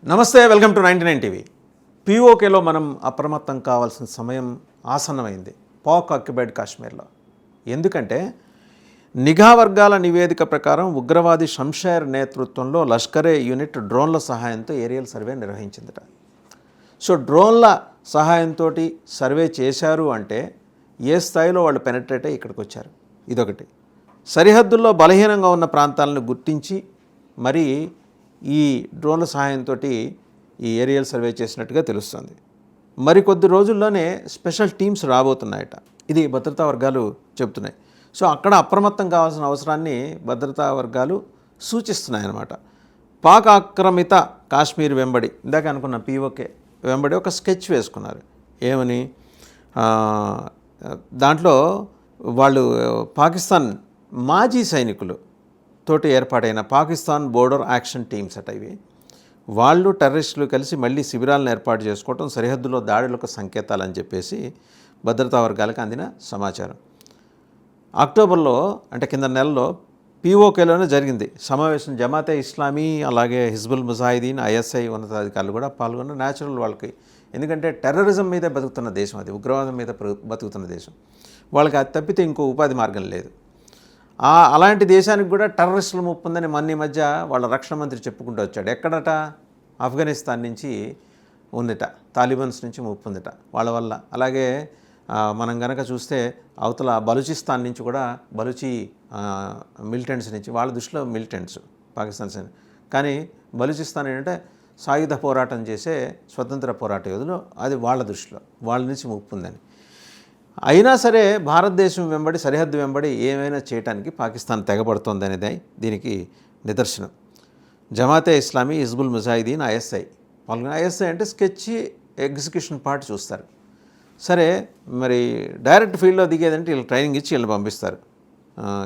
నమస్తే, welcome to 99 TV. పీఓకేలో మనం అప్రమత్తం కావాల్సిన సమయం ఆసన్నమైంది పాక్ ఆక్యుపైడ్ కాశ్మీర్లో. ఎందుకంటే నిఘా వర్గాల నివేదిక ప్రకారం ఉగ్రవాది షంషేర్ నేతృత్వంలో లష్కరే యూనిట్ డ్రోన్ల సహాయంతో ఏరియల్ సర్వే నిర్వహించిందట. సో డ్రోన్ల సహాయంతో సర్వే చేశారు అంటే ఏ స్థాయిలో వాళ్ళు పెనట్రేట్ అయ్యి ఇక్కడికి వచ్చారు. ఇదొకటి. సరిహద్దుల్లో బలహీనంగా ఉన్న ప్రాంతాలను గుర్తించి మరి ఈ డ్రోన్ల సహాయంతో ఈ ఏరియల్ సర్వే చేసినట్టుగా తెలుస్తుంది. మరికొద్ది రోజుల్లోనే స్పెషల్ టీమ్స్ రాబోతున్నాయట. ఇది భద్రతా వర్గాలు చెబుతున్నాయి. సో అక్కడ అప్రమత్తం కావాల్సిన అవసరాన్ని భద్రతా వర్గాలు సూచిస్తున్నాయన్నమాట. పాక్ ఆక్రమిత కాశ్మీర్ వెంబడి ఇందాక అనుకున్న పీఓకే వెంబడి ఒక స్కెచ్ వేసుకున్నారు. ఏమని? దాంట్లో వాళ్ళు పాకిస్తాన్ మాజీ సైనికులు తోటి ఏర్పాటైన పాకిస్తాన్ బోర్డర్ యాక్షన్ టీమ్స్ అట ఇవి. వాళ్ళు టెర్రరిస్టులు కలిసి మళ్ళీ శిబిరాలను ఏర్పాటు చేసుకోవటం సరిహద్దులో దాడులకు సంకేతాలని చెప్పేసి భద్రతా వర్గాలకు అందిన సమాచారం. అక్టోబర్లో అంటే కింద నెలలో పీఓకేలోనే జరిగింది సమావేశం. జమాతే ఇస్లామీ అలాగే హిజ్బుల్ ముజాహిదీన్ ఐఎస్ఐ ఉన్నతాధికారులు కూడా పాల్గొన్న. న్యాచురల్ వాళ్ళకి, ఎందుకంటే టెర్రరిజం మీదే బతుకుతున్న దేశం అది, ఉగ్రవాదం మీద బతుకుతున్న దేశం. వాళ్ళకి అది తప్పితే ఇంకో ఉపాధి మార్గం లేదు. అలాంటి దేశానికి కూడా టెర్రరిస్టులు ముప్పు ఉందని మొన్న మధ్య వాళ్ళ రక్షణ మంత్రి చెప్పుకుంటూ వచ్చాడు. ఎక్కడట? ఆఫ్ఘనిస్తాన్ నుంచి ఉందిట, తాలిబాన్స్ నుంచి ముప్పు ఉందిట వాళ్ళ వల్ల. అలాగే మనం కనుక చూస్తే అవతల బలూచిస్తాన్ నుంచి కూడా బలూచి మిలిటెంట్స్ నుంచి, వాళ్ళ దృష్టిలో మిలిటెంట్స్ పాకిస్తాన్ సైన్యం, కానీ బలూచిస్తాన్ ఏంటంటే సాయుధ పోరాటం చేసే స్వతంత్ర పోరాట యోధులు, అది వాళ్ళ దృష్టిలో వాళ్ళ నుంచి ముప్పు ఉందని. అయినా సరే భారతదేశం వెంబడి సరిహద్దు వెంబడి ఏమైనా చేయడానికి పాకిస్తాన్ తెగబడుతోంది అనేది దీనికి నిదర్శనం. జమాతే ఇస్లామీ, హిజ్బుల్ ముజాహిదీన్, ఐఎస్ఐ పాల్గొన. ఐఎస్ఐ అంటే స్కెచ్ ఎగ్జిక్యూషన్ పార్ట్ చూస్తారు. సరే, మరి డైరెక్ట్ ఫీల్డ్లో దిగేదంటే వీళ్ళు ట్రైనింగ్ ఇచ్చి వీళ్ళని పంపిస్తారు.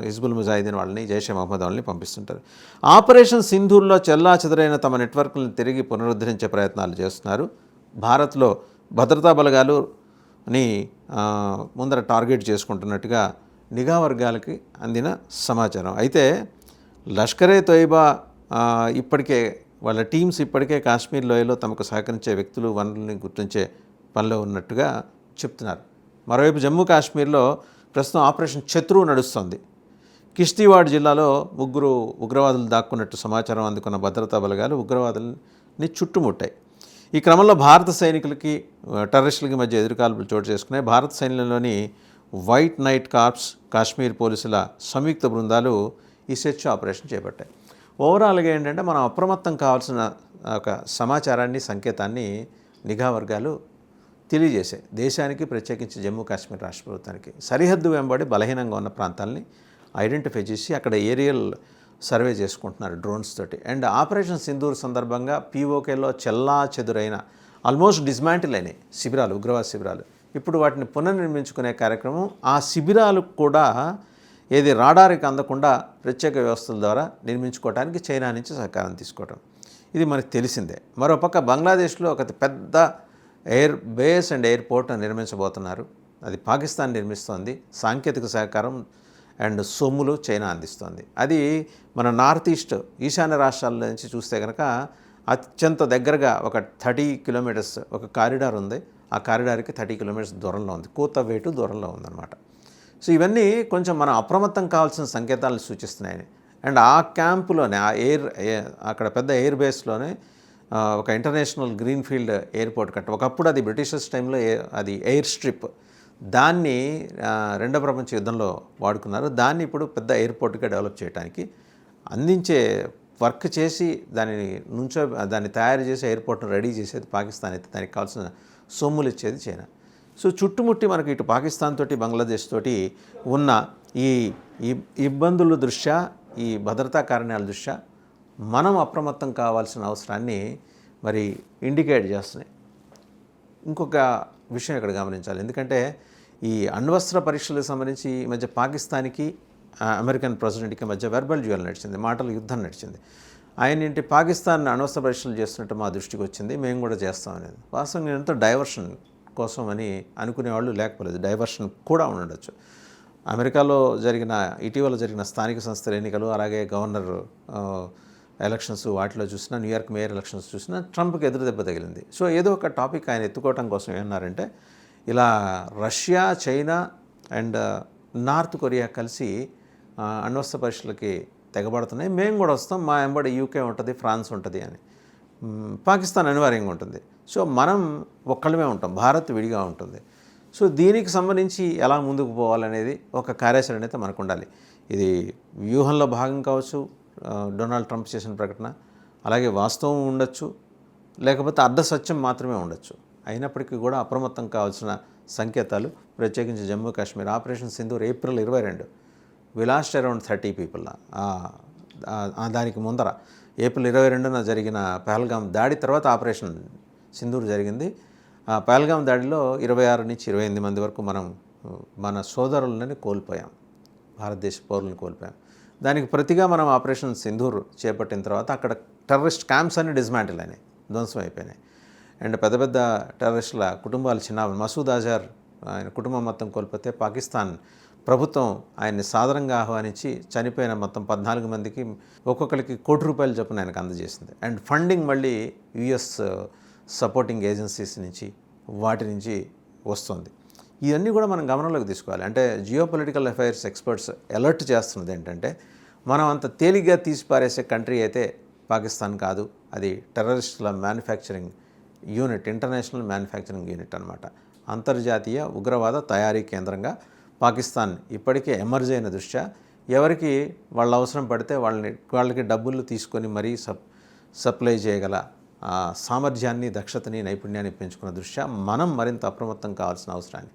హిజ్బుల్ ముజాహిదీన్ వాళ్ళని, జైషే మహమ్మద్ వాళ్ళని పంపిస్తుంటారు. ఆపరేషన్ సింధూర్లో చెల్లాచెదరైన తమ నెట్వర్క్లను తిరిగి పునరుద్ధరించే ప్రయత్నాలు చేస్తున్నారు. భారత్లో భద్రతా బలగాలు ని ముందర టార్గెట్ చేసుకుంటున్నట్టుగా నిఘా వర్గాలకి అందిన సమాచారం. అయితే లష్కరే తోయిబా ఇప్పటికే వాళ్ళ టీమ్స్ ఇప్పటికే కాశ్మీర్ లోయలో తమకు సహకరించే వ్యక్తులు, వనరుల్ని గుర్తించే పనిలో ఉన్నట్టుగా చెప్తున్నారు. మరోవైపు జమ్మూ కాశ్మీర్లో ప్రస్తుతం ఆపరేషన్ శత్రు నడుస్తోంది. కిష్తీవాడ్ జిల్లాలో 3 ఉగ్రవాదులు దాక్కున్నట్టు సమాచారం అందుకున్న భద్రతా బలగాలు ఉగ్రవాదుల్ని చుట్టుముట్టాయి. ఈ క్రమంలో భారత సైనికులకి టెర్రరిస్టులకి మధ్య ఎదురుకాల్పులు చోటు చేసుకున్నాయి. భారత సైన్యంలోని వైట్ నైట్ కార్ప్స్, కాశ్మీర్ పోలీసుల సంయుక్త బృందాలు ఈ సెర్చ్ ఆపరేషన్ చేపట్టాయి. ఓవరాల్గా ఏంటంటే మనం అప్రమత్తం కావాల్సిన ఒక సమాచారాన్ని, సంకేతాన్ని నిఘా వర్గాలు తెలియజేశాయి దేశానికి, ప్రత్యేకించి జమ్మూ కాశ్మీర్ రాష్ట్ర ప్రభుత్వానికి. సరిహద్దు వెంబడి బలహీనంగా ఉన్న ప్రాంతాలని ఐడెంటిఫై చేసి అక్కడ ఏరియల్ సర్వే చేసుకుంటున్నారు డ్రోన్స్ తోటి. అండ్ ఆపరేషన్ సింధూర్ సందర్భంగా పీఓకేలో చెల్లా చెదురైన ఆల్మోస్ట్ డిస్మాంటిల్ అయినాయి శిబిరాలు, ఉగ్రవాద శిబిరాలు. ఇప్పుడు వాటిని పునర్నిర్మించుకునే కార్యక్రమం. ఆ శిబిరాలు కూడా ఏది రాడార్కి అందకుండా ప్రత్యేక వ్యవస్థల ద్వారా నిర్మించుకోవడానికి చైనా నుంచి సహకారం తీసుకోవడం, ఇది మనకు తెలిసిందే. మరోపక్క బంగ్లాదేశ్లో ఒక పెద్ద ఎయిర్ బేస్ అండ్ ఎయిర్పోర్ట్ నిర్మించబోతున్నారు. అది పాకిస్తాన్ నిర్మిస్తోంది. సాంకేతిక సహకారం అండ్ సొమ్ములు చైనా అందిస్తోంది. అది మన నార్త్ ఈస్ట్ ఈశాన్య రాష్ట్రాల నుంచి చూస్తే కనుక అత్యంత దగ్గరగా ఒక 30 కిలోమీటర్స్ ఒక కారిడార్ ఉంది. ఆ కారిడార్కి 30 కిలోమీటర్స్ దూరంలో ఉంది. కూతవేటు దూరంలో ఉందన్నమాట. సో ఇవన్నీ కొంచెం మనం అప్రమత్తం కావాల్సిన సంకేతాలను సూచిస్తున్నాయని. అండ్ ఆ క్యాంపులోనే, ఆ అక్కడ పెద్ద ఎయిర్ బేస్లోనే ఒక ఇంటర్నేషనల్ గ్రీన్ఫీల్డ్ ఎయిర్పోర్ట్ ఒకప్పుడు అది బ్రిటిషర్స్ టైంలో అది ఎయిర్ స్ట్రిప్, దాన్ని రెండవ ప్రపంచ యుద్ధంలో వాడుకున్నారు. దాన్ని ఇప్పుడు పెద్ద ఎయిర్పోర్ట్గా డెవలప్ చేయడానికి అందించే వర్క్ చేసి దాన్ని తయారు చేసి ఎయిర్పోర్ట్ను రెడీ చేసేది పాకిస్తాన్ అయితే దానికి కావాల్సిన సొమ్ములు ఇచ్చేది చైనా. సో చుట్టుముట్టి మనకి ఇటు పాకిస్తాన్ తోటి, బంగ్లాదేశ్ తోటి ఉన్న ఈ ఇబ్బందుల దృష్ట్యా, ఈ భద్రతా కారణాల దృష్ట్యా మనం అప్రమత్తం కావాల్సిన అవసరాన్ని మరి ఇండికేట్ చేస్తున్నాయి. ఇంకొక విషయం ఇక్కడ గమనించాలి. ఎందుకంటే ఈ అణ్వస్త్ర పరీక్షలకు సంబంధించి ఈ మధ్య పాకిస్తాన్కి అమెరికన్ ప్రెసిడెంట్కి మధ్య వెర్బల్ డ్యూయల్ నడిచింది, మాటల యుద్ధం నడిచింది. ఆయన ఏంటి, పాకిస్తాన్ అణ్వస్త్ర పరీక్షలు చేస్తున్నట్టు మా దృష్టికి వచ్చింది, మేము కూడా చేస్తామనేది. వాస్తవంగా ఎంతో డైవర్షన్ కోసం అని అనుకునేవాళ్ళు లేకపోలేదు. డైవర్షన్ కూడా ఉండొచ్చు. అమెరికాలో ఇటీవల జరిగిన స్థానిక సంస్థల ఎన్నికలు, అలాగే గవర్నర్ ఎలక్షన్స్ వాటిలో చూసినా, న్యూయార్క్ మేయర్ ఎలక్షన్స్ చూసినా ట్రంప్కి ఎదురు దెబ్బ తగిలింది. సో ఏదో ఒక టాపిక్ ఆయన ఎత్తుకోవటం కోసం ఏమన్నారంటే, ఇలా Russia, China and north Korea కలిసి అణ్వస్త్ర పరీక్షలకి తెగబడుతున్నాయి, మేము కూడా వస్తాం, మా వెంబడి యూకే ఉంటుంది, ఫ్రాన్స్ ఉంటుంది అని. పాకిస్తాన్ అనివార్యంగా ఉంటుంది. సో మనం ఒక్కళ్ళమే ఉంటాం, భారత్ విడిగా ఉంటుంది. సో దీనికి సంబంధించి ఎలా ముందుకు పోవాలనేది ఒక కార్యాచరణ అయితే మనకు ఉండాలి. ఇది వ్యూహంలో భాగం కావచ్చు, డొనాల్డ్ ట్రంప్ చేసిన ప్రకటన, అలాగే వాస్తవం ఉండొచ్చు, లేకపోతే అర్ధ సత్యం మాత్రమే ఉండొచ్చు. అయినప్పటికీ కూడా అప్రమత్తం కావాల్సిన సంకేతాలు, ప్రత్యేకించి జమ్మూ కాశ్మీర్ ఆపరేషన్ సింధూర్ ఏప్రిల్ 22 వి లాస్ట్ అరౌండ్ 30 పీపుల్. దానికి ముందర ఏప్రిల్ 22న జరిగిన పహల్గామ్ దాడి తర్వాత ఆపరేషన్ సింధూర్ జరిగింది. ఆ పహల్గామ్ దాడిలో 26 నుంచి 28 మంది వరకు మనం మన సోదరులని కోల్పోయాం, భారతదేశ పౌరులను కోల్పోయాం. దానికి ప్రతిగా మనం ఆపరేషన్ సింధూర్ చేపట్టిన తర్వాత అక్కడ టెర్రరిస్ట్ క్యాంప్స్ అన్ని డిస్మాంటిల్ అయినాయి, ధ్వంసం అయిపోయినాయి. అండ్ పెద్ద పెద్ద టెర్రరిస్టుల కుటుంబాలు చిన్న, మసూద్ అజార్ ఆయన కుటుంబం మొత్తం కోల్పోతే పాకిస్తాన్ ప్రభుత్వం ఆయన్ని సాదరంగా ఆహ్వానించి చనిపోయిన మొత్తం 14 మందికి ఒక్కొక్కరికి ₹1,00,00,000 చొప్పున ఆయనకు అందజేసింది. అండ్ ఫండింగ్ మళ్ళీ యుఎస్ సపోర్టింగ్ ఏజెన్సీస్ నుంచి వాటి నుంచి వస్తుంది. ఇవన్నీ కూడా మనం గమనంలోకి తీసుకోవాలి. అంటే geo political affairs experts alert చేస్తున్నది ఏంటంటే, మనం అంత తేలిగ్గా తీసిపారేసే కంట్రీ అయితే పాకిస్తాన్ కాదు, అది టెర్రరిస్టుల manufacturing unit, international manufacturing unit అన్నమాట. అంతర్జాతీయ ఉగ్రవాద తయారీ కేంద్రంగా పాకిస్తాన్ ఇప్పటికే ఎమర్జ్ అయిన దృష్ట్యా ఎవరికి వాళ్ళ అవసరం పడితే వాళ్ళకి డబ్బులు తీసుకొని మరీ సప్లై చేయగల సామర్థ్యాన్ని, దక్షతని, నైపుణ్యాన్ని పెంచుకున్న దృష్ట్యా మనం మరింత అప్రమత్తం కావాల్సిన అవసరాన్ని.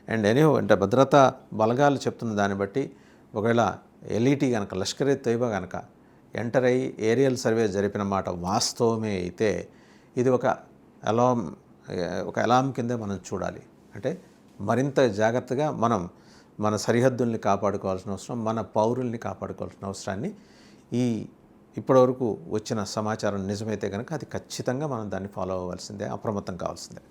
అండ్ అంటే భద్రతా బలగాలు చెప్తున్న దాన్ని బట్టి ఒకవేళ ఎల్ఈటీ కనుక, లష్కర్ ఎ తోయిబా కనుక ఎంటర్ అయ్యి ఏరియల్ సర్వే జరిపిన మాట వాస్తవమే అయితే ఇది ఒక అలాం కిందే మనం చూడాలి. అంటే మరింత జాగ్రత్తగా మనం మన సరిహద్దుల్ని కాపాడుకోవాల్సిన అవసరం, మన పౌరుల్ని కాపాడుకోవాల్సిన అవసరాన్ని ఇప్పటివరకు వచ్చిన సమాచారం నిజమైతే కనుక అది ఖచ్చితంగా మనం దాన్ని ఫాలో అవ్వాల్సిందే, అప్రమత్తం కావాల్సిందే.